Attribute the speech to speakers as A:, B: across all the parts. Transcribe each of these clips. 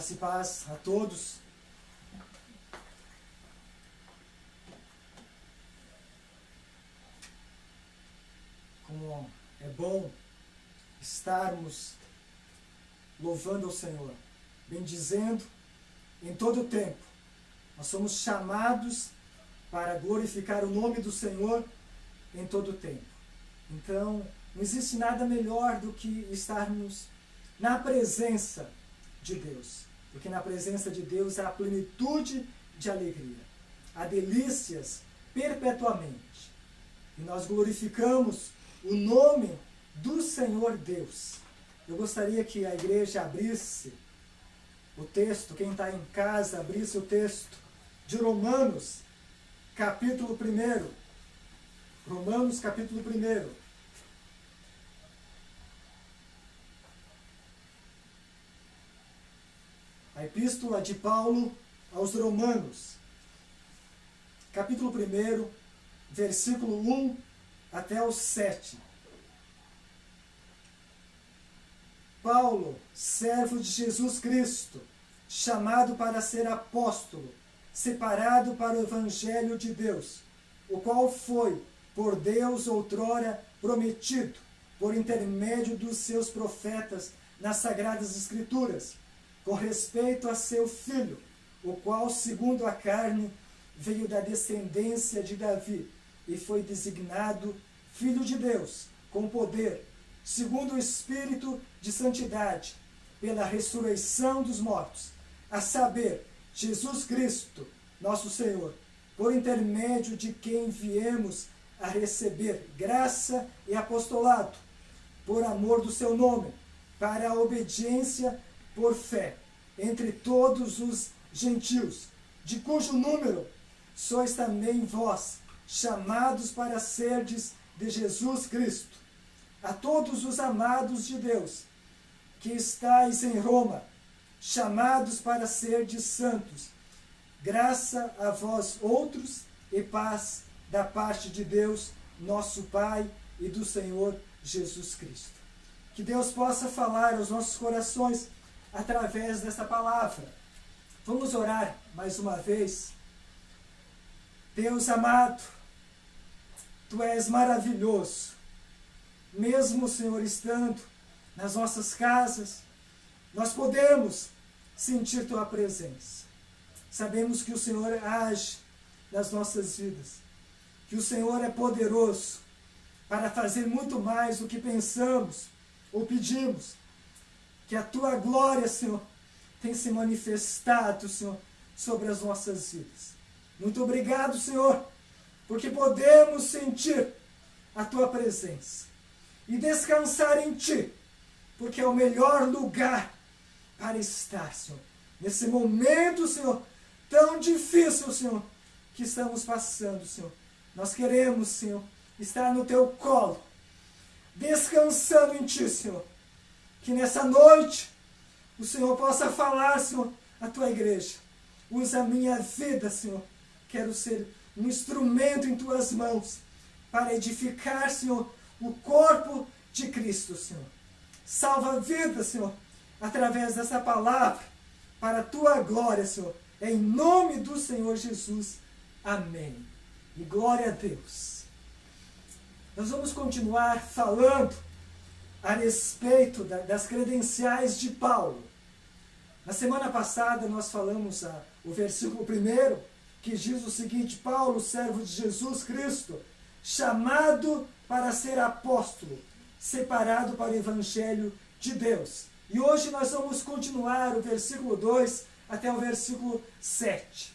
A: Graça e paz a todos. Como é bom estarmos louvando ao Senhor, bendizendo em todo o tempo. Nós somos chamados para glorificar o nome do Senhor em todo o tempo. Então, não existe nada melhor do que estarmos na presença de Deus, porque na presença de Deus há plenitude de alegria, há delícias perpetuamente. E nós glorificamos o nome do Senhor Deus. Eu gostaria que a igreja abrisse o texto, quem está em casa, abrisse o texto de Romanos, capítulo 1. Romanos, capítulo 1. A epístola de Paulo aos Romanos, capítulo 1, versículo 1 até o 7. Paulo, servo de Jesus Cristo, chamado para ser apóstolo, separado para o evangelho de Deus, o qual foi, por Deus, outrora prometido, por intermédio dos seus profetas nas sagradas escrituras, com respeito a seu filho, o qual, segundo a carne, veio da descendência de Davi, e foi designado Filho de Deus, com poder, segundo o Espírito de santidade, pela ressurreição dos mortos, a saber, Jesus Cristo, nosso Senhor, por intermédio de quem viemos a receber graça e apostolado, por amor do seu nome, para a obediência por fé, entre todos os gentios, de cujo número sois também vós, chamados para serdes de Jesus Cristo. A todos os amados de Deus, que estáis em Roma, chamados para serdes santos, graça a vós outros e paz da parte de Deus, nosso Pai, e do Senhor Jesus Cristo. Que Deus possa falar aos nossos corações através desta palavra. Vamos orar mais uma vez. Deus amado, Tu és maravilhoso. Mesmo, Senhor, estando nas nossas casas, nós podemos sentir Tua presença. Sabemos que o Senhor age nas nossas vidas, que o Senhor é poderoso para fazer muito mais do que pensamos ou pedimos, que a Tua glória, Senhor, tem se manifestado, Senhor, sobre as nossas vidas. Muito obrigado, Senhor, porque podemos sentir a Tua presença e descansar em Ti, porque é o melhor lugar para estar, Senhor. Nesse momento, Senhor, tão difícil, Senhor, que estamos passando, Senhor. Nós queremos, Senhor, estar no Teu colo, descansando em Ti, Senhor. Que nessa noite o Senhor possa falar, Senhor, à Tua igreja. Usa a minha vida, Senhor. Quero ser um instrumento em Tuas mãos para edificar, Senhor, o corpo de Cristo, Senhor. Salva a vida, Senhor, através dessa palavra, para a Tua glória, Senhor. Em nome do Senhor Jesus. Amém. E glória a Deus. Nós vamos continuar falando a respeito das credenciais de Paulo. Na semana passada nós falamos o versículo 1, que diz o seguinte: Paulo, servo de Jesus Cristo, chamado para ser apóstolo, separado para o evangelho de Deus. E hoje nós vamos continuar o versículo 2 até o versículo 7.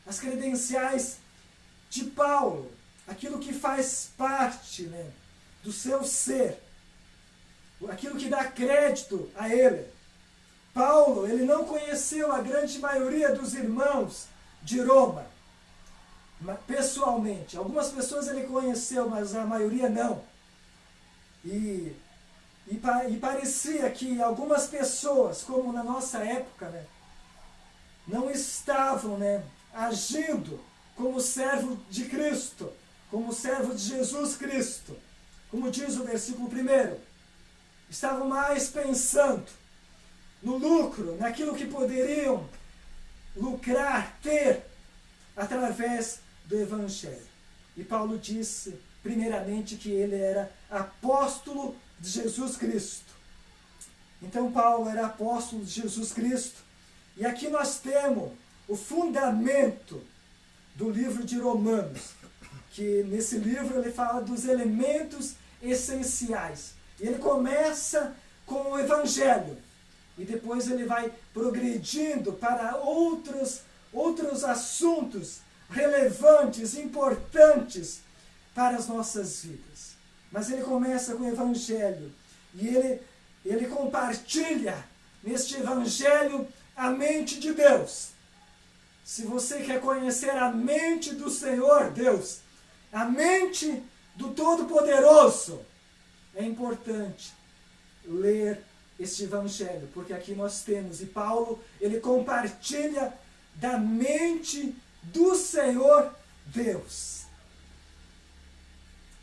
A: As credenciais de Paulo, aquilo que faz parte, né, do seu ser, aquilo que dá crédito a ele. Paulo, ele não conheceu a grande maioria dos irmãos de Roma, pessoalmente. Algumas pessoas ele conheceu, mas a maioria não. E parecia que algumas pessoas, como na nossa época, né, não estavam, né, agindo como servo de Cristo, como servo de Jesus Cristo. Como diz o versículo 1, estavam mais pensando no lucro, naquilo que poderiam lucrar, ter, através do Evangelho. E Paulo disse, primeiramente, que ele era apóstolo de Jesus Cristo. Então Paulo era apóstolo de Jesus Cristo. E aqui nós temos o fundamento do livro de Romanos, que nesse livro ele fala dos elementos essenciais. E ele começa com o Evangelho, e depois ele vai progredindo para outros assuntos relevantes, importantes para as nossas vidas. Mas ele começa com o Evangelho, e ele compartilha neste Evangelho a mente de Deus. Se você quer conhecer a mente do Senhor Deus, a mente do Todo-Poderoso, é importante ler este Evangelho, porque aqui nós temos, e Paulo, ele compartilha da mente do Senhor Deus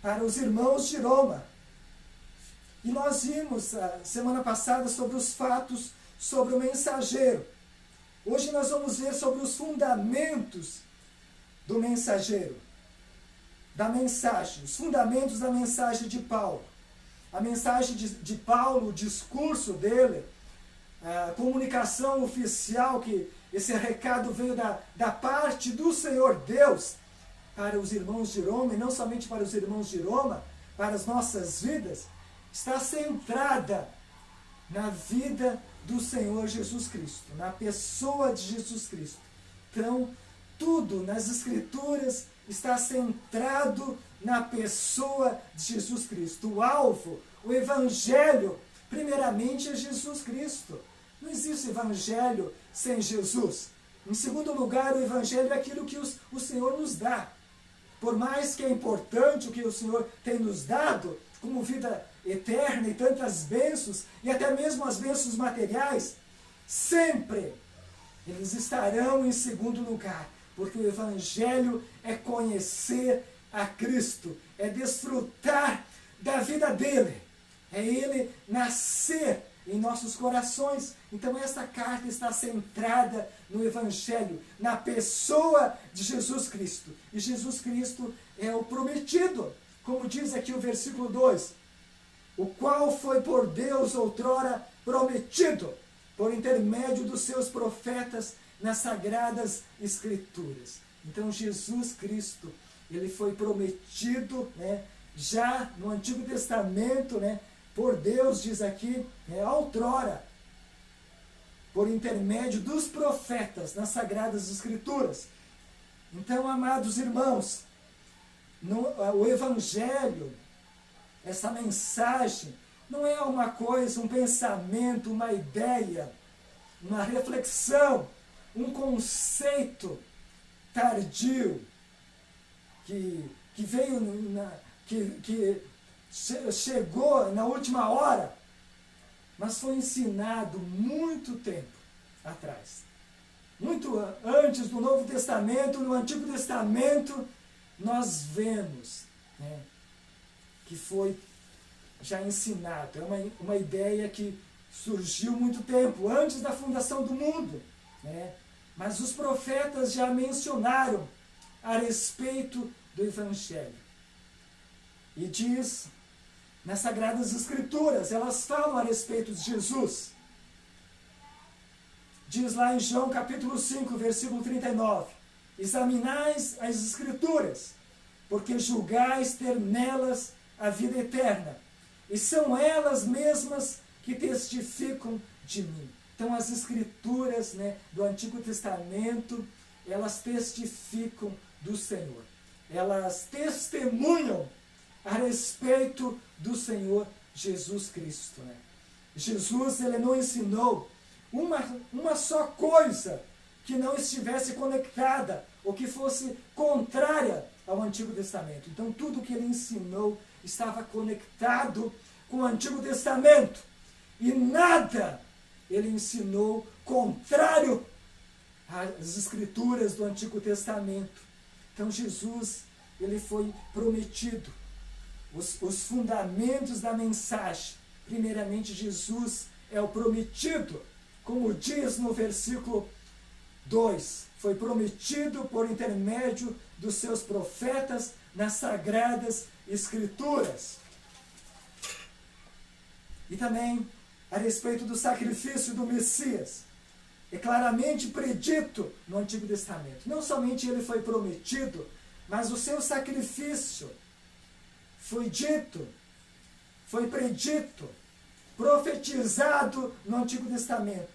A: para os irmãos de Roma. E nós vimos a semana passada sobre os fatos sobre o mensageiro. Hoje nós vamos ver sobre os fundamentos do mensageiro, da mensagem, os fundamentos da mensagem de Paulo. A mensagem de Paulo, o discurso dele, a comunicação oficial, que esse recado veio da parte do Senhor Deus para os irmãos de Roma, e não somente para os irmãos de Roma, para as nossas vidas, está centrada na vida do Senhor Jesus Cristo, na pessoa de Jesus Cristo. Então, tudo nas Escrituras está centrado na pessoa de Jesus Cristo. O alvo, o Evangelho, primeiramente é Jesus Cristo. Não existe Evangelho sem Jesus. Em segundo lugar, o Evangelho é aquilo que o Senhor nos dá. Por mais que é importante o que o Senhor tem nos dado, como vida eterna e tantas bênçãos, e até mesmo as bênçãos materiais, sempre eles estarão em segundo lugar, porque o Evangelho é conhecer a Cristo, é desfrutar da vida dele, é ele nascer em nossos corações. Então esta carta está centrada no Evangelho, na pessoa de Jesus Cristo. E Jesus Cristo é o prometido, como diz aqui o versículo 2, o qual foi por Deus outrora prometido, por intermédio dos seus profetas nas Sagradas Escrituras. Então Jesus Cristo, ele foi prometido, né, já no Antigo Testamento, né, por Deus, diz aqui, outrora, por intermédio dos profetas nas Sagradas Escrituras. Então, amados irmãos, o Evangelho, essa mensagem, não é uma coisa, um pensamento, uma ideia, uma reflexão, um conceito tardio, que veio, que chegou na última hora, mas foi ensinado muito tempo atrás. Muito antes do Novo Testamento, no Antigo Testamento, nós vemos, né, que foi já ensinado. É uma ideia que surgiu muito tempo, antes da fundação do mundo, né? Mas os profetas já mencionaram a respeito do Evangelho. E diz, nas Sagradas Escrituras, elas falam a respeito de Jesus. Diz lá em João capítulo 5, versículo 39, examinais as Escrituras, porque julgais ter nelas a vida eterna, e são elas mesmas que testificam de mim. Então as Escrituras, né, do Antigo Testamento, elas testificam do Senhor. Elas testemunham a respeito do Senhor Jesus Cristo, né? Jesus, ele não ensinou uma só coisa que não estivesse conectada ou que fosse contrária ao Antigo Testamento. Então tudo que ele ensinou estava conectado com o Antigo Testamento, e nada ele ensinou contrário às Escrituras do Antigo Testamento. Então Jesus, ele foi prometido. Os fundamentos da mensagem, primeiramente Jesus é o prometido, como diz no versículo 2, foi prometido por intermédio dos seus profetas nas Sagradas Escrituras. E também a respeito do sacrifício do Messias. É claramente predito no Antigo Testamento. Não somente ele foi prometido, mas o seu sacrifício foi dito, foi predito, profetizado no Antigo Testamento.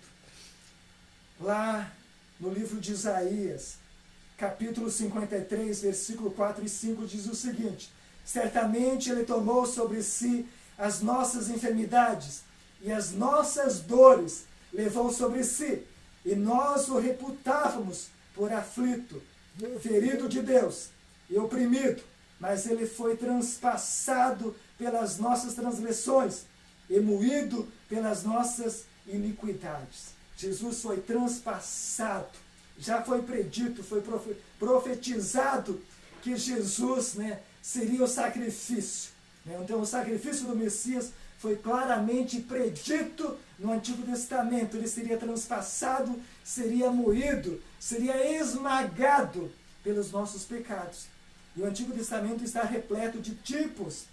A: Lá no livro de Isaías, capítulo 53, versículo 4 e 5, diz o seguinte: certamente ele tomou sobre si as nossas enfermidades e as nossas dores levou sobre si, e nós o reputávamos por aflito, ferido de Deus e oprimido, mas ele foi transpassado pelas nossas transgressões e moído pelas nossas iniquidades. Jesus foi transpassado, já foi predito, foi profetizado que Jesus, seria o sacrifício. Então o sacrifício do Messias foi claramente predito no Antigo Testamento. Ele seria transpassado, seria moído, seria esmagado pelos nossos pecados. E o Antigo Testamento está repleto de tipos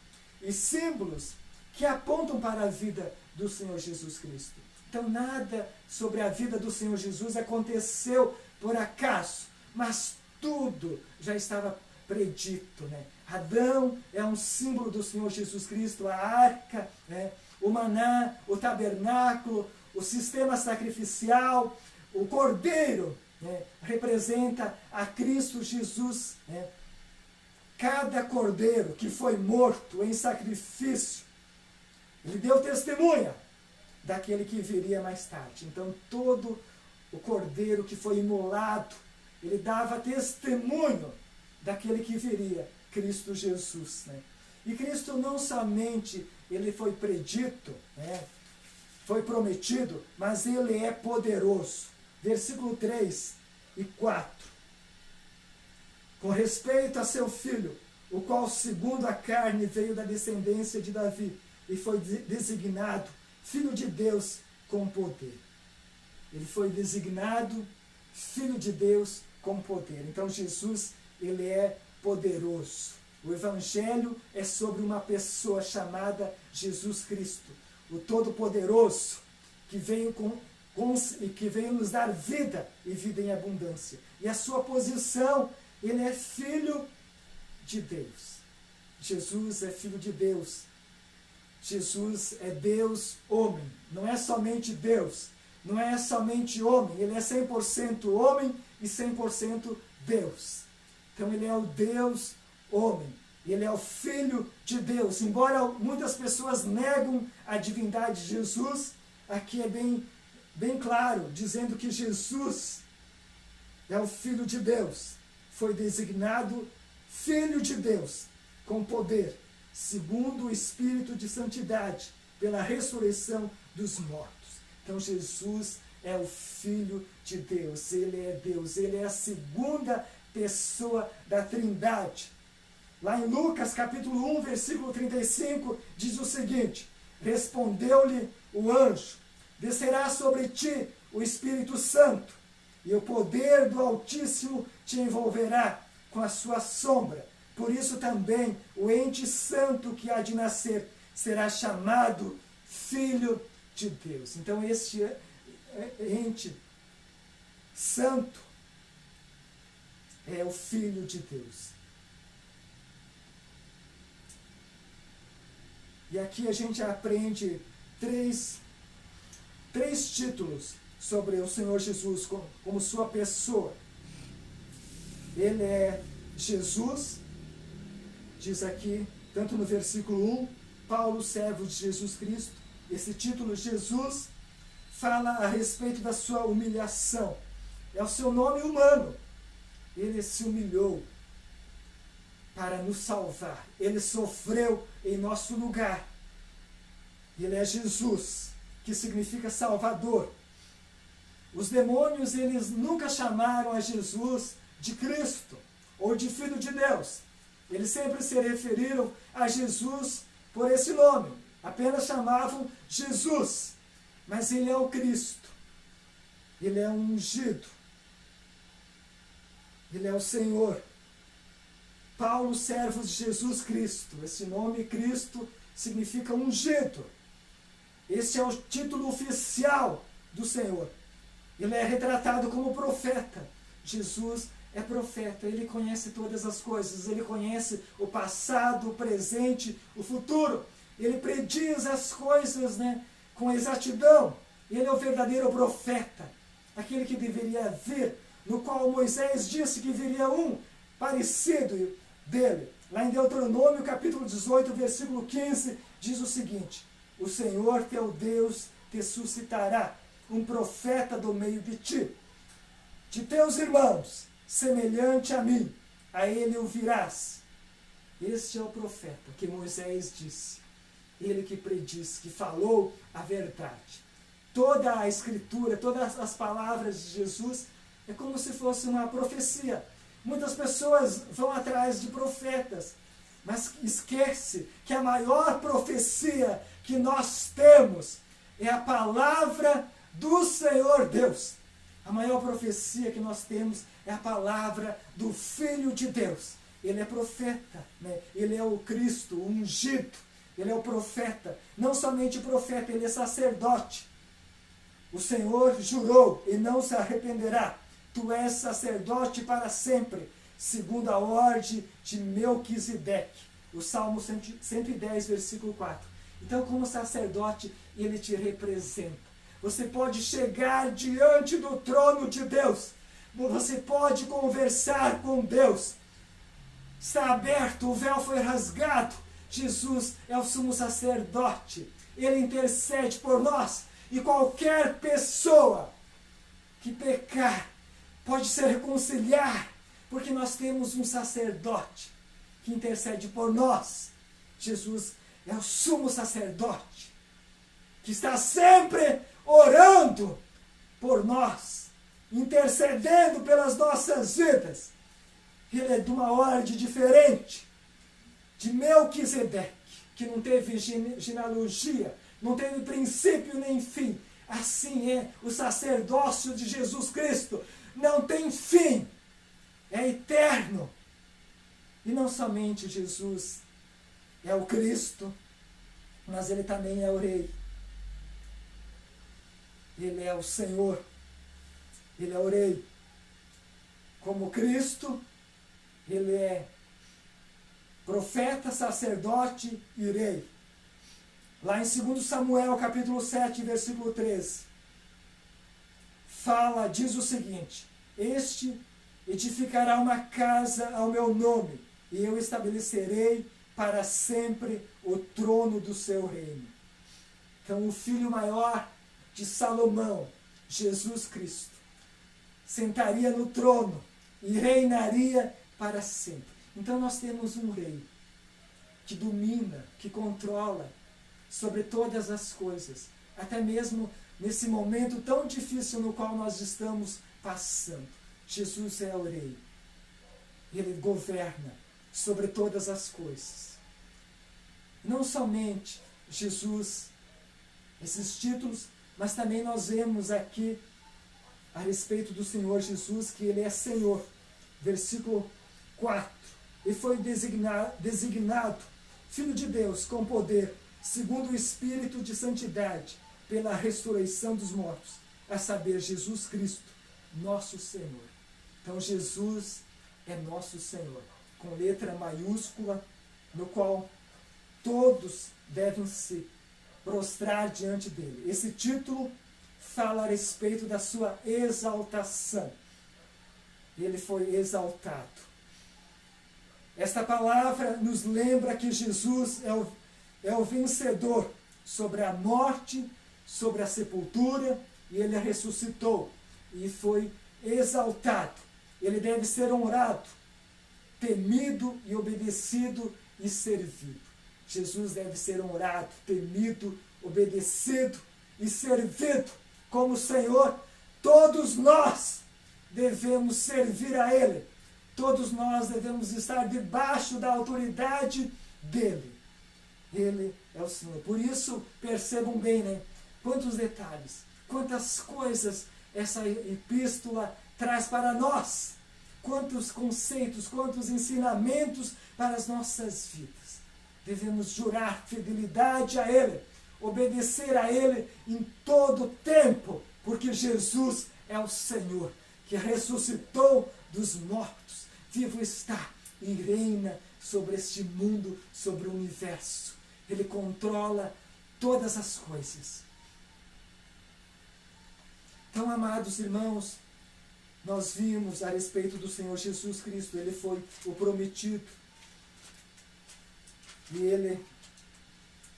A: e símbolos que apontam para a vida do Senhor Jesus Cristo. Então nada sobre a vida do Senhor Jesus aconteceu por acaso, mas tudo já estava predito. Adão é um símbolo do Senhor Jesus Cristo, a arca, o maná, o tabernáculo, o sistema sacrificial, o cordeiro, representa a Cristo Jesus. Cada cordeiro que foi morto em sacrifício, ele deu testemunha daquele que viria mais tarde. Então todo o cordeiro que foi imolado, ele dava testemunho daquele que viria, Cristo Jesus. E Cristo não somente ele foi predito, foi prometido, mas ele é poderoso. Versículo 3 e 4. Com respeito a seu filho, o qual segundo a carne veio da descendência de Davi e foi designado Filho de Deus com poder. Ele foi designado Filho de Deus com poder. Então Jesus, ele é poderoso. O Evangelho é sobre uma pessoa chamada Jesus Cristo, o Todo-Poderoso, que veio que veio nos dar vida e vida em abundância. E a sua posição, ele é Filho de Deus. Jesus é Filho de Deus. Jesus é Deus homem. Não é somente Deus. Não é somente homem. Ele é 100% homem e 100% Deus. Então ele é o Deus homem. Ele é o Filho de Deus. Embora muitas pessoas negam a divindade de Jesus, aqui é bem claro, dizendo que Jesus é o Filho de Deus. Foi designado Filho de Deus, com poder, segundo o Espírito de Santidade, pela ressurreição dos mortos. Então Jesus é o Filho de Deus, ele é Deus, ele é a segunda pessoa da Trindade. Lá em Lucas capítulo 1, versículo 35, diz o seguinte: respondeu-lhe o anjo: descerá sobre ti o Espírito Santo, e o poder do Altíssimo te envolverá com a sua sombra. Por isso também o ente santo que há de nascer será chamado Filho de Deus. Então este ente santo é o Filho de Deus. E aqui a gente aprende três títulos sobre o Senhor Jesus como sua pessoa. Ele é Jesus, diz aqui, tanto no versículo 1, Paulo, servo de Jesus Cristo. Esse título, Jesus, fala a respeito da sua humilhação. É o seu nome humano. Ele se humilhou para nos salvar. Ele sofreu em nosso lugar. Ele é Jesus, que significa Salvador. Os demônios, eles nunca chamaram a Jesus de Cristo ou de Filho de Deus. Eles sempre se referiram a Jesus por esse nome. Apenas chamavam Jesus. Mas ele é o Cristo. Ele é um ungido. Ele é o Senhor. Paulo, servo de Jesus Cristo. Esse nome Cristo significa ungido. Esse é o título oficial do Senhor. Ele é retratado como profeta. Jesus é profeta. Ele conhece todas as coisas. Ele conhece o passado, o presente, o futuro. Ele prediz as coisas, com exatidão. Ele é o verdadeiro profeta. Aquele que deveria vir, no qual Moisés disse que viria um parecido dele. Lá em Deuteronômio, capítulo 18, versículo 15, diz o seguinte: o Senhor teu Deus te suscitará um profeta do meio de ti, de teus irmãos, semelhante a mim, a ele ouvirás. Este é o profeta que Moisés disse, ele que predisse, que falou a verdade. Toda a escritura, todas as palavras de Jesus é como se fosse uma profecia. Muitas pessoas vão atrás de profetas, mas esquece que a maior profecia que nós temos é a palavra do Senhor Deus. A maior profecia que nós temos é a palavra do Filho de Deus. Ele é profeta, Ele é o Cristo, o ungido. Ele é o profeta. Não somente profeta, ele é sacerdote. O Senhor jurou e não se arrependerá. Tu és sacerdote para sempre, segundo a ordem de Melquisedeque. O Salmo 110, versículo 4. Então, como sacerdote, ele te representa. Você pode chegar diante do trono de Deus. Você pode conversar com Deus. Está aberto, o véu foi rasgado. Jesus é o sumo sacerdote. Ele intercede por nós. E qualquer pessoa que pecar pode se reconciliar, porque nós temos um sacerdote que intercede por nós. Jesus é o sumo sacerdote, que está sempre orando por nós, intercedendo pelas nossas vidas. Ele é de uma ordem diferente, de Melquisedeque, que não teve genealogia, não teve princípio nem fim. Assim é o sacerdócio de Jesus Cristo. Não tem fim. É eterno. E não somente Jesus é o Cristo, mas ele também é o Rei. Ele é o Senhor. Ele é o Rei. Como Cristo, ele é profeta, sacerdote e rei. Lá em 2 Samuel, capítulo 7, versículo 13, diz o seguinte: este edificará uma casa ao meu nome, e eu estabelecerei para sempre o trono do seu reino. Então, o filho maior de Salomão, Jesus Cristo, sentaria no trono e reinaria para sempre. Então, nós temos um rei que domina, que controla sobre todas as coisas, até mesmo nesse momento tão difícil no qual nós estamos passando. Jesus é o Rei. Ele governa sobre todas as coisas. Não somente Jesus, esses títulos, mas também nós vemos aqui a respeito do Senhor Jesus, que ele é Senhor. Versículo 4. E foi designado Filho de Deus com poder, segundo o Espírito de santidade, pela ressurreição dos mortos, a saber, Jesus Cristo, nosso Senhor. Então, Jesus é nosso Senhor, com letra maiúscula, no qual todos devem se prostrar diante dele. Esse título fala a respeito da sua exaltação. Ele foi exaltado. Esta palavra nos lembra que Jesus é o vencedor sobre a morte, sobre a sepultura, e ele ressuscitou e foi exaltado. Ele deve ser honrado, temido e obedecido e servido. Jesus deve ser honrado, temido, obedecido e servido como Senhor. Todos nós devemos servir a Ele. Todos nós devemos estar debaixo da autoridade dEle. Ele é o Senhor. Por isso, percebam bem, quantos detalhes, quantas coisas essa epístola traz para nós. Quantos conceitos, quantos ensinamentos para as nossas vidas. Devemos jurar fidelidade a Ele, obedecer a Ele em todo o tempo, porque Jesus é o Senhor, que ressuscitou dos mortos, vivo está e reina sobre este mundo, sobre o universo. Ele controla todas as coisas. Então, amados irmãos, nós vimos a respeito do Senhor Jesus Cristo. Ele foi o prometido. E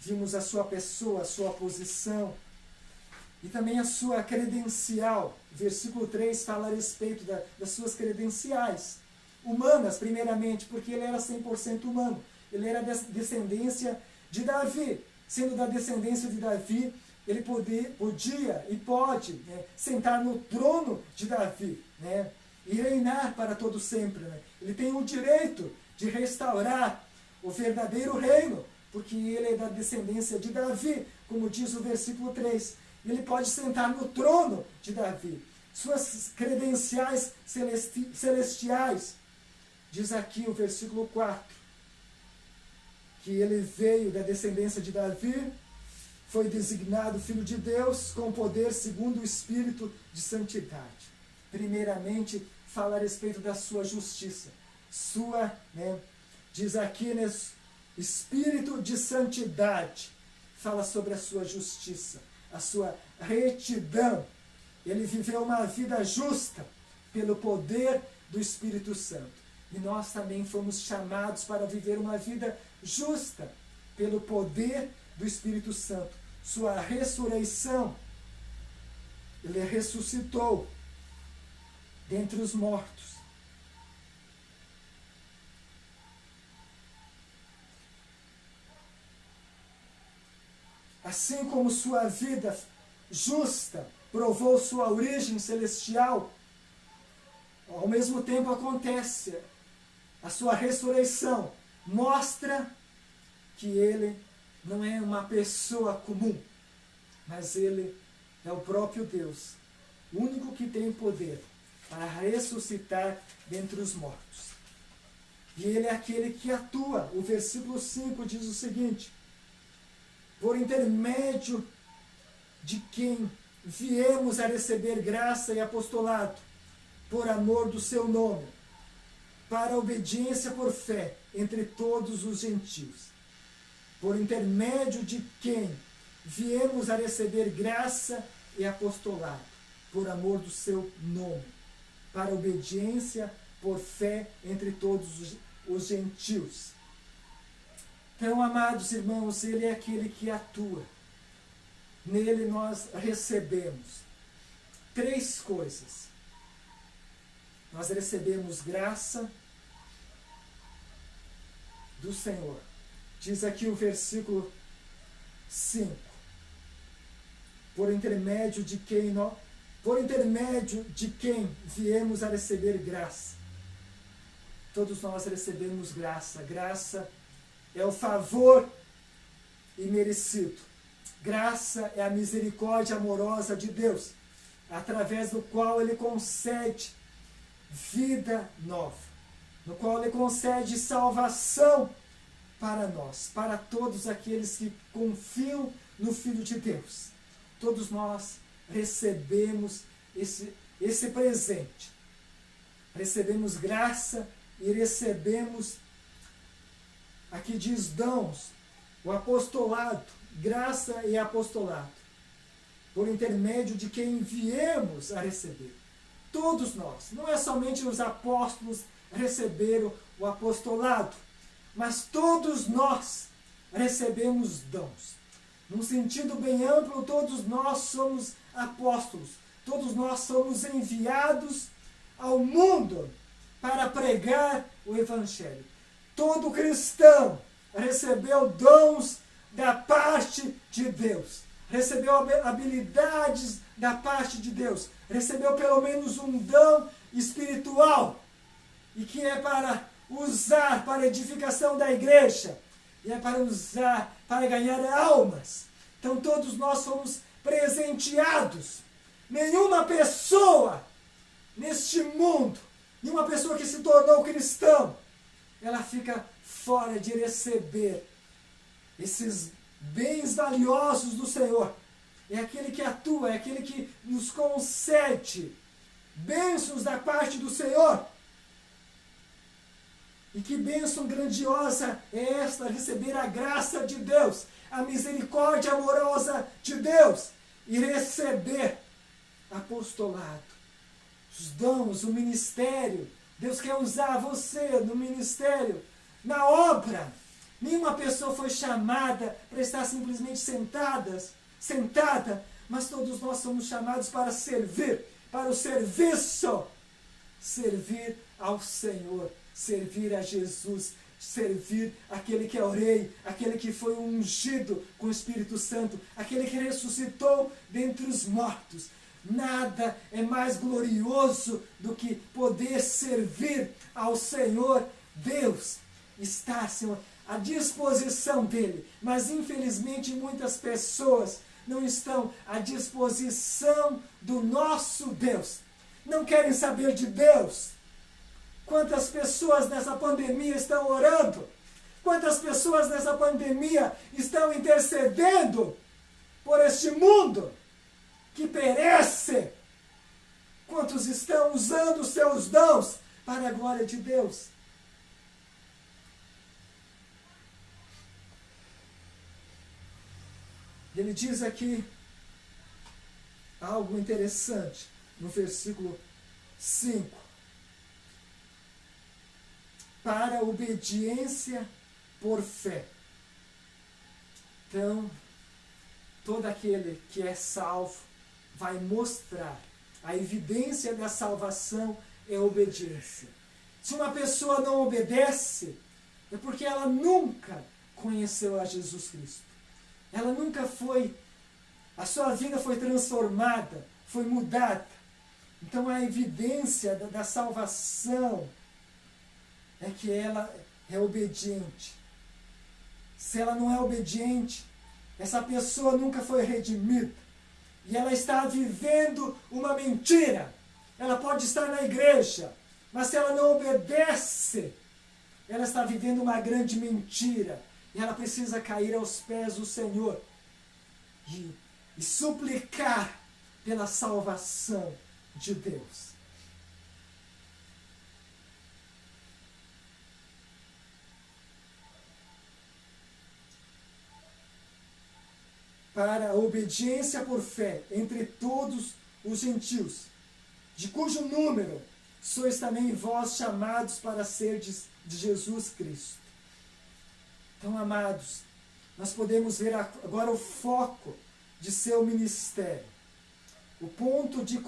A: vimos a sua pessoa, a sua posição. E também a sua credencial. Versículo 3 fala a respeito das suas credenciais. Humanas, primeiramente, porque ele era 100% humano. Ele era descendência de Davi. Sendo da descendência de Davi, ele podia e pode, né, sentar no trono de Davi, né, e reinar para todo sempre. Né. Ele tem o direito de restaurar o verdadeiro reino, porque ele é da descendência de Davi, como diz o versículo 3. Ele pode sentar no trono de Davi. Suas credenciais celestiais, diz aqui o versículo 4, que ele veio da descendência de Davi, foi designado Filho de Deus com poder segundo o Espírito de Santidade. Primeiramente, fala a respeito da sua justiça. Diz aqui, né, Espírito de Santidade. Fala sobre a sua justiça, a sua retidão. Ele viveu uma vida justa pelo poder do Espírito Santo. E nós também fomos chamados para viver uma vida justa pelo poder do Espírito Santo. Sua ressurreição, ele ressuscitou dentre os mortos. Assim como sua vida justa provou sua origem celestial, ao mesmo tempo acontece a sua ressurreição, mostra que ele não é uma pessoa comum, mas ele é o próprio Deus, o único que tem poder para ressuscitar dentre os mortos. E ele é aquele que atua. O versículo 5 diz o seguinte: por intermédio de quem viemos a receber graça e apostolado, por amor do seu nome, para a obediência por fé entre todos os gentios. Por intermédio de quem viemos a receber graça e apostolado, por amor do seu nome, para a obediência por fé entre todos os gentios. Então, amados irmãos, ele é aquele que atua. Nele nós recebemos 3 coisas. Nós recebemos graça do Senhor. Diz aqui o versículo 5. Por intermédio de quem viemos a receber graça. Todos nós recebemos graça. Graça é o favor imerecido. Graça é a misericórdia amorosa de Deus, através do qual ele concede vida nova, no qual ele concede salvação para nós, para todos aqueles que confiam no Filho de Deus. Todos nós recebemos esse presente. Recebemos graça e recebemos, aqui diz dons, o apostolado, graça e apostolado, por intermédio de quem viemos a receber. Todos nós, não é somente os apóstolos receberam o apostolado, mas todos nós recebemos dons. Num sentido bem amplo, todos nós somos apóstolos, todos nós somos enviados ao mundo para pregar o Evangelho. Todo cristão recebeu dons da parte de Deus, recebeu habilidades da parte de Deus, recebeu pelo menos um dom espiritual, e que é para usar para a edificação da igreja, e é para usar para ganhar almas. Então todos nós somos presenteados Nenhuma pessoa neste mundo, nenhuma pessoa que se tornou cristão, ela fica fora de receber esses bens valiosos do Senhor. É aquele que atua, é aquele que nos concede bênçãos da parte do Senhor. E que bênção grandiosa é esta, receber a graça de Deus, a misericórdia amorosa de Deus, e receber apostolado, os dons, o ministério. Deus quer usar você no ministério, na obra. Nenhuma pessoa foi chamada para estar simplesmente sentada, mas todos nós somos chamados para servir, para o serviço, servir ao Senhor, servir a Jesus, servir aquele que é o Rei, aquele que foi ungido com o Espírito Santo, aquele que ressuscitou dentre os mortos. Nada é mais glorioso do que poder servir ao Senhor Deus, estar, Senhor, à disposição dele. Mas infelizmente muitas pessoas não estão à disposição do nosso Deus, não querem saber de Deus. Quantas pessoas nessa pandemia estão orando? Quantas pessoas nessa pandemia estão intercedendo por este mundo que perece? Quantos estão usando os seus dons para a glória de Deus? Ele diz aqui algo interessante no versículo 5. Para a obediência por fé. Então, todo aquele que é salvo vai mostrar a evidência da salvação é a obediência. Se uma pessoa não obedece, é porque ela nunca conheceu a Jesus Cristo. Ela nunca a sua vida foi transformada, foi mudada. Então a evidência da salvação é que ela é obediente. Se ela não é obediente, essa pessoa nunca foi redimida. E ela está vivendo uma mentira. Ela pode estar na igreja, mas se ela não obedece, ela está vivendo uma grande mentira. E ela precisa cair aos pés do Senhor e suplicar pela salvação de Deus. Para a obediência por fé entre todos os gentios, de cujo número sois também vós chamados para serdes de Jesus Cristo. Então, amados, nós podemos ver agora o foco de seu ministério, o ponto de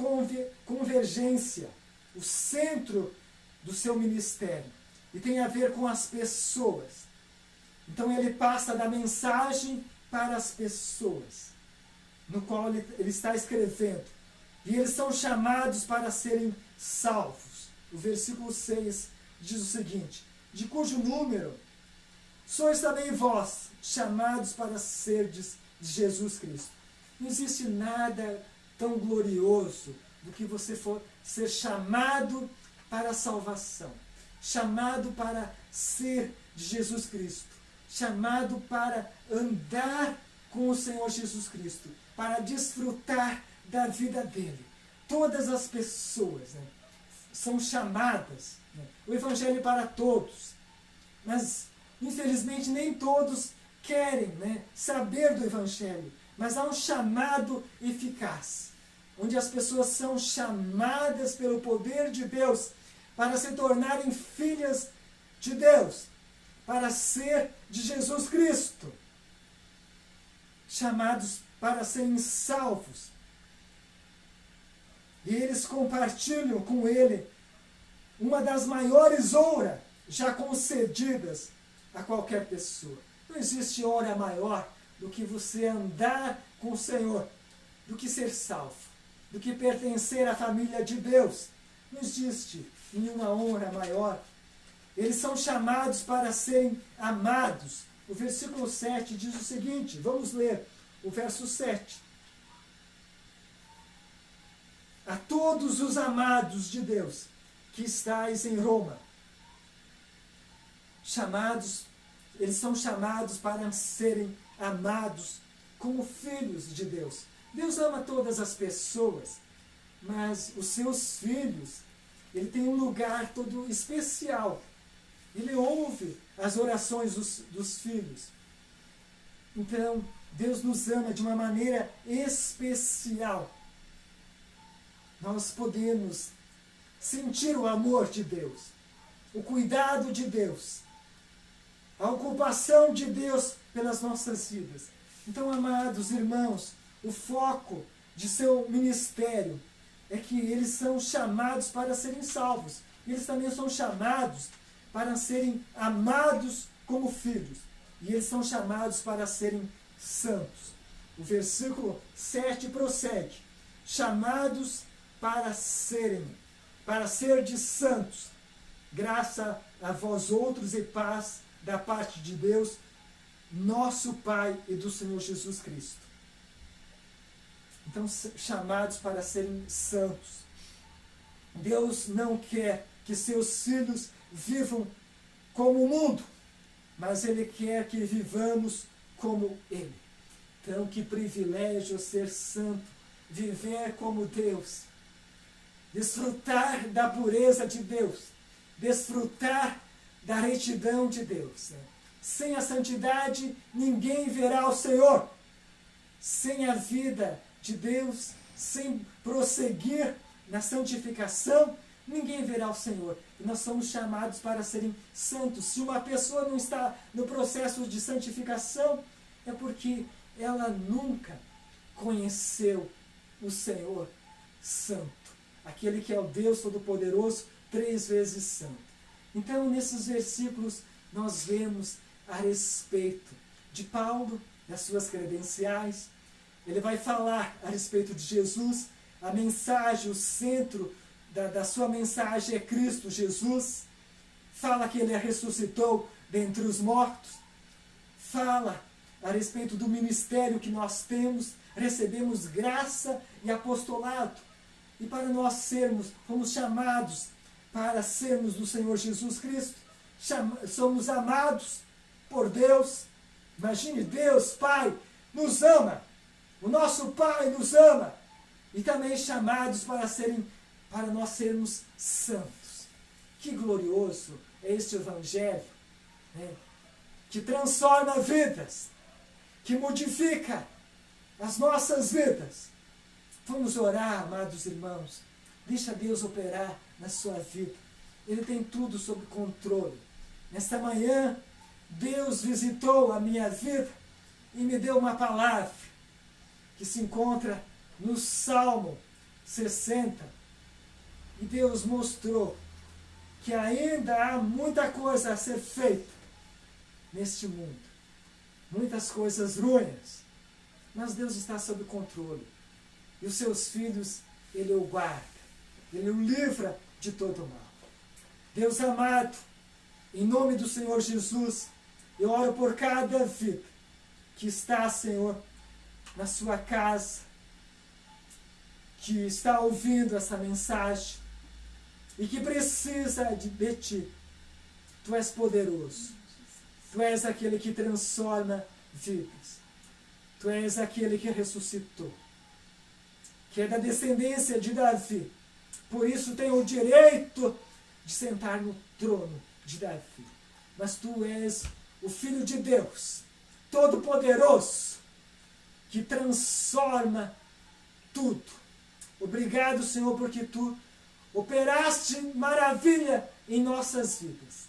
A: convergência, o centro do seu ministério, e tem a ver com as pessoas. Então ele passa da mensagem para as pessoas, no qual ele está escrevendo, e eles são chamados para serem salvos. O versículo 6 diz o seguinte: de cujo número sois também vós chamados para serdes de Jesus Cristo. Não existe nada tão glorioso do que você for ser chamado para a salvação, chamado para ser de Jesus Cristo, chamado para andar com o Senhor Jesus Cristo, para desfrutar da vida dele. Todas as pessoas, são chamadas. O Evangelho é para todos, mas infelizmente nem todos querem saber do Evangelho, mas há um chamado eficaz, onde as pessoas são chamadas pelo poder de Deus para se tornarem filhas de Deus, para ser de Jesus Cristo, chamados para serem salvos. E eles compartilham com ele uma das maiores honras já concedidas a qualquer pessoa. Não existe honra maior do que você andar com o Senhor, do que ser salvo, do que pertencer à família de Deus. Não existe nenhuma honra maior. Eles são chamados para serem amados. O versículo 7 diz o seguinte, vamos ler o verso 7. a todos os amados de Deus que estáis em Roma. Eles são chamados para serem amados como filhos de Deus. Deus ama todas as pessoas, mas os seus filhos, ele tem um lugar todo especial. Ele ouve as orações dos filhos. Então, Deus nos ama de uma maneira especial. Nós podemos sentir o amor de Deus, o cuidado de Deus, a ocupação de Deus pelas nossas vidas. Então, amados irmãos, o foco de seu ministério é que eles são chamados para serem salvos. Eles também são chamados para serem amados como filhos. E eles são chamados para serem santos. O versículo 7 prossegue. Chamados para ser de santos. Graça a vós outros e paz da parte de Deus, nosso Pai e do Senhor Jesus Cristo. Então, chamados para serem santos. Deus não quer que seus filhos vivam como o mundo, mas Ele quer que vivamos como Ele. Então, que privilégio ser santo, viver como Deus, desfrutar da pureza de Deus, desfrutar da retidão de Deus. Sem a santidade, ninguém verá o Senhor. Sem a vida de Deus, sem prosseguir na santificação, ninguém verá o Senhor. E nós somos chamados para serem santos. Se uma pessoa não está no processo de santificação, é porque ela nunca conheceu o Senhor santo. Aquele que é o Deus Todo-Poderoso, 3 vezes santo. Então, nesses versículos, nós vemos a respeito de Paulo, das suas credenciais. Ele vai falar a respeito de Jesus. A mensagem, o centro da sua mensagem é Cristo Jesus. Fala que Ele ressuscitou dentre os mortos. Fala a respeito do ministério que nós temos. Recebemos graça e apostolado. E para nós fomos chamados para sermos do Senhor Jesus Cristo. Somos amados por Deus. Imagine, Deus Pai nos ama. O nosso Pai nos ama. E também chamados para nós sermos santos. Que glorioso é este Evangelho, né? Que transforma vidas, que modifica as nossas vidas. Vamos orar, amados irmãos. Deixa Deus operar na sua vida. Ele tem tudo sob controle. Nesta manhã, Deus visitou a minha vida e me deu uma palavra que se encontra no Salmo 60. E Deus mostrou que ainda há muita coisa a ser feita neste mundo. Muitas coisas ruins. Mas Deus está sob controle. E os seus filhos, Ele o guarda. Ele o livra de todo mal. Deus amado, em nome do Senhor Jesus, eu oro por cada vida que está, Senhor, na sua casa, que está ouvindo essa mensagem e que precisa de Ti. Tu és poderoso. Tu és aquele que transforma vidas. Tu és aquele que ressuscitou, que é da descendência de Davi. Por isso tem o direito de sentar no trono de Davi. Mas Tu és o Filho de Deus, Todo-Poderoso, que transforma tudo. Obrigado, Senhor, porque Tu operaste maravilha em nossas vidas.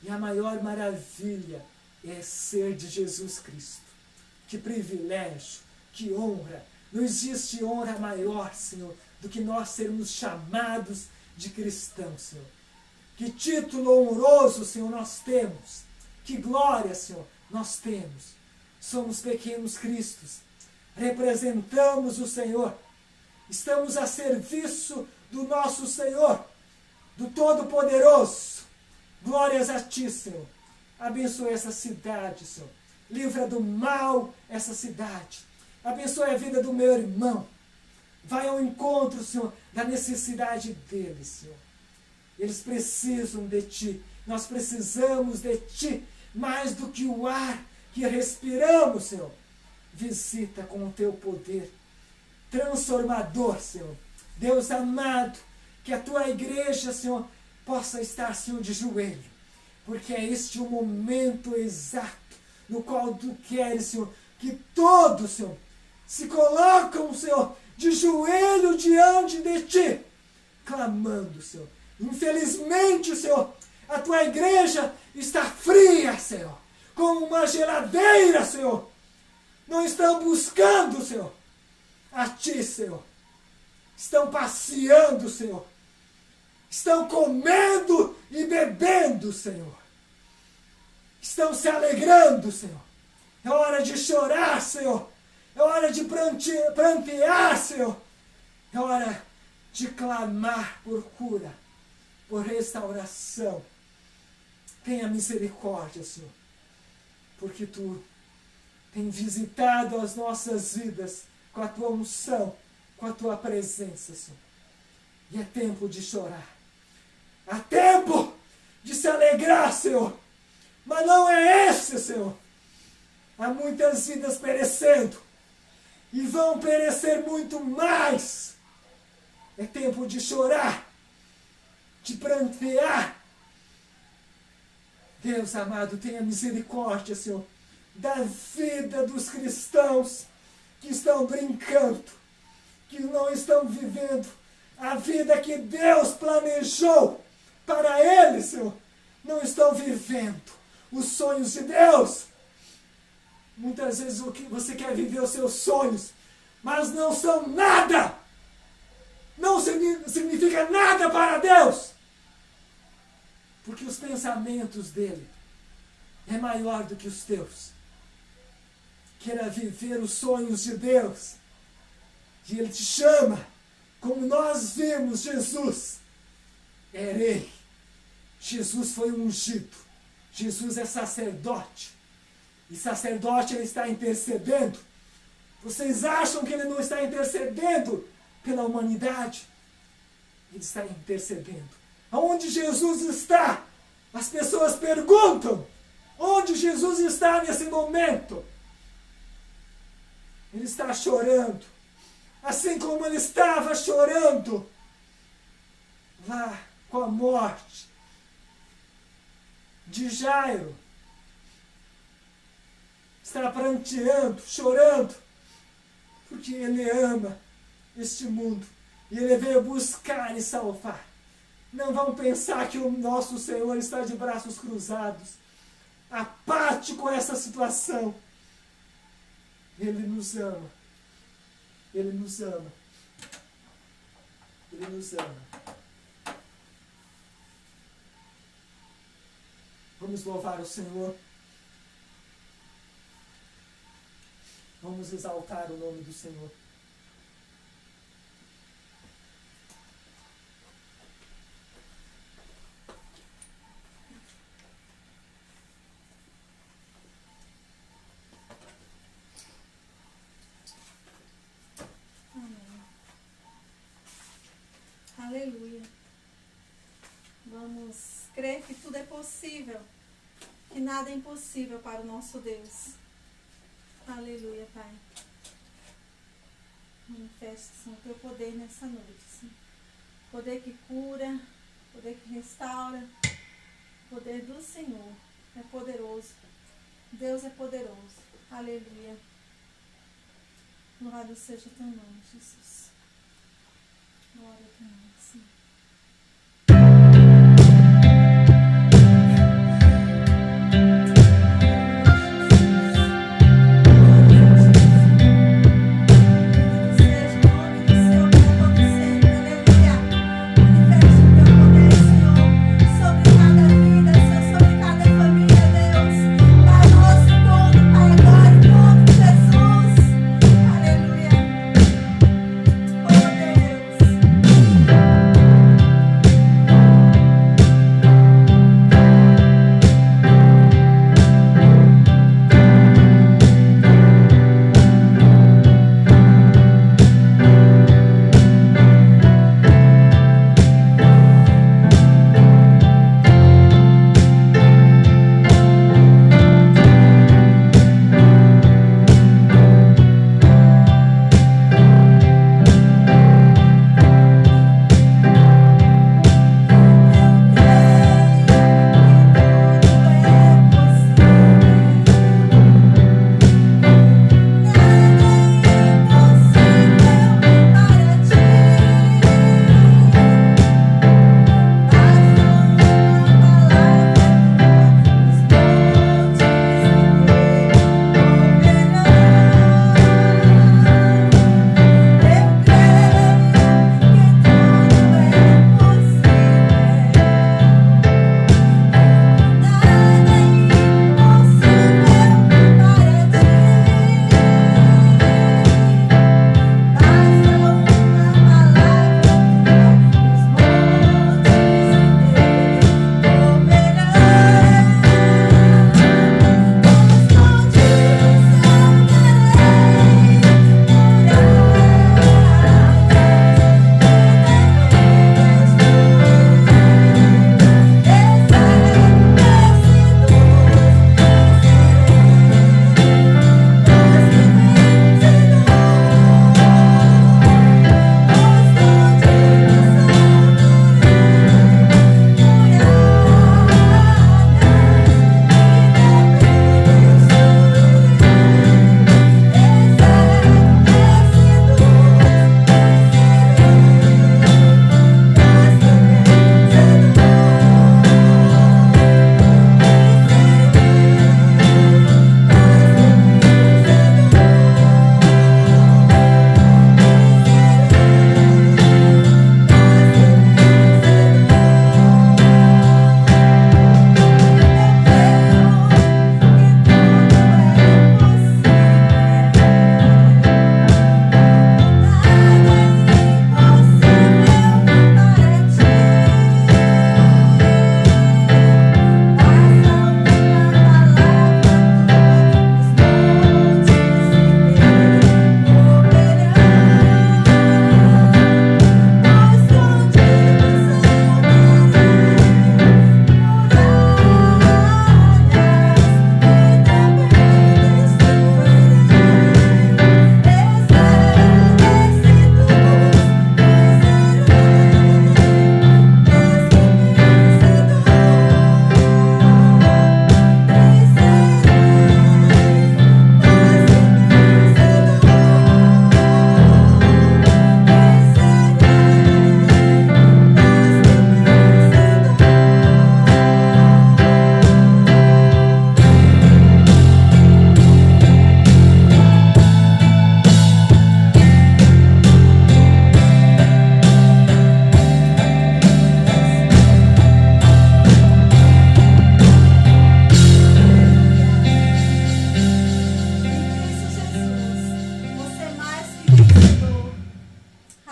A: E a maior maravilha é ser de Jesus Cristo. Que privilégio, que honra. Não existe honra maior, Senhor, do que nós sermos chamados de cristãos, Senhor. Que título honroso, Senhor, nós temos. Que glória, Senhor, nós temos. Somos pequenos cristos. Representamos o Senhor. Estamos a serviço do nosso Senhor, do Todo-Poderoso. Glórias a Ti, Senhor. Abençoe essa cidade, Senhor. Livra do mal essa cidade. Abençoe a vida do meu irmão. Vai ao encontro, Senhor, da necessidade deles, Senhor. Eles precisam de Ti. Nós precisamos de Ti mais do que o ar que respiramos, Senhor. Visita com o Teu poder transformador, Senhor. Deus amado, que a Tua igreja, Senhor, possa estar, Senhor, de joelho. Porque é este o momento exato no qual Tu queres, Senhor, que todos, Senhor, se colocam, Senhor, de joelho diante de Ti, clamando, Senhor. Infelizmente, Senhor, a Tua igreja está fria, Senhor, como uma geladeira, Senhor. Não estão buscando, Senhor, a Ti, Senhor. Estão passeando, Senhor. Estão comendo e bebendo, Senhor. Estão se alegrando, Senhor. É hora de chorar, Senhor. É hora de prantear, Senhor. É hora de clamar por cura, por restauração. Tenha misericórdia, Senhor. Porque Tu tem visitado as nossas vidas com a Tua unção, com a Tua presença, Senhor. E é tempo de chorar. Há tempo de se alegrar, Senhor. Mas não é esse, Senhor. Há muitas vidas perecendo. E vão perecer muito mais. É tempo de chorar, de prantear. Deus amado, tenha misericórdia, Senhor, da vida dos cristãos que estão brincando, que não estão vivendo a vida que Deus planejou para eles, Senhor. Não estão vivendo os sonhos de Deus. Muitas vezes você quer viver os seus sonhos, mas não são nada. Não significa nada para Deus. Porque os pensamentos dele é maior do que os teus. Queira viver os sonhos de Deus. E Ele te chama, como nós vimos Jesus. É Rei. Jesus foi ungido. Jesus é sacerdote. E sacerdote, Ele está intercedendo. Vocês acham que Ele não está intercedendo pela humanidade? Ele está intercedendo. Aonde Jesus está? As pessoas perguntam. Onde Jesus está nesse momento? Ele está chorando. Assim como Ele estava chorando lá com a morte de Jairo. Está pranteando, chorando, porque Ele ama este mundo e Ele veio buscar e salvar. Não vão pensar que o nosso Senhor está de braços cruzados, apático com essa situação. Ele nos ama. Ele nos ama. Ele nos ama. Vamos louvar o Senhor. Vamos exaltar o nome do Senhor.
B: Aleluia. Vamos crer que tudo é possível, que nada é impossível para o nosso Deus. Aleluia, Pai. Manifeste, Senhor, o Teu poder nessa noite, Senhor. Poder que cura, poder que restaura. O poder do Senhor é poderoso. Deus é poderoso. Aleluia. Louvado seja o Teu nome, Jesus. Glória a Teu nome, Senhor.
C: Aleluia.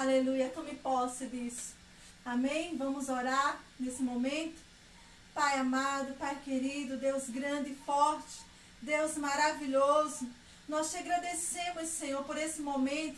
B: Aleluia, tome posse disso. Amém? Vamos orar nesse momento. Pai amado, Pai querido, Deus grande e forte, Deus maravilhoso, nós te agradecemos, Senhor, por esse momento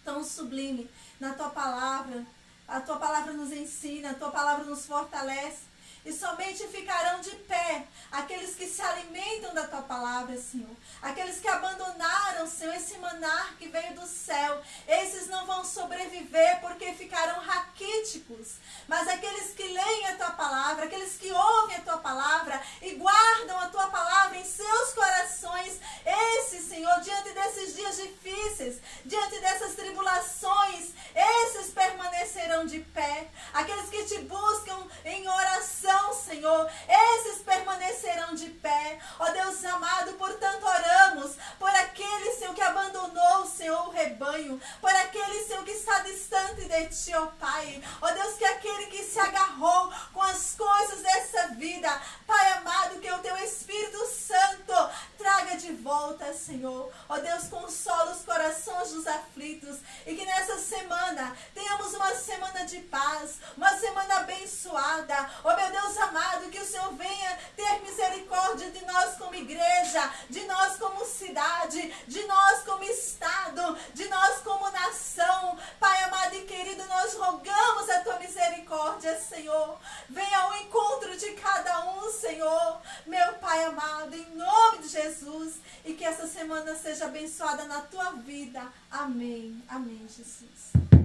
B: tão sublime na Tua palavra. A Tua palavra nos ensina, a Tua palavra nos fortalece. E somente ficarão de pé aqueles que se alimentam da Tua palavra, Senhor. Aqueles que abandonaram, Senhor, esse maná que veio do céu. Esses não vão sobreviver porque ficarão raquíticos. Mas aqueles que leem a Tua palavra, aqueles que ouvem a Tua palavra e guardam a Tua palavra em seus corações, esses, Senhor, diante desses dias difíceis, diante dessas tribulações, esses permanecerão de pé. Aqueles que te buscam em oração, Senhor, esses permanecerão de pé. Ó Deus amado, portanto oramos por aquele, Senhor, que abandonou, Senhor, o rebanho, por aquele, Senhor, que está distante de Ti, ó Pai. Ó Deus, que aquele que se agarrou com as coisas dessa vida, Pai amado, que o Teu Espírito Santo traga de volta, Senhor. Ó Deus, consola os corações dos aflitos e que nessa semana tenhamos uma semana de paz, uma semana abençoada. Ó meu Deus amado, que o Senhor venha ter misericórdia de nós como igreja, de nós como cidade, de nós como estado, de nós como nação. Pai amado e querido, nós rogamos a Tua misericórdia, Senhor. Venha ao encontro de cada um, Senhor, meu Pai amado, em nome de Jesus, e que essa semana seja abençoada na Tua vida. Amém. Amém, Jesus.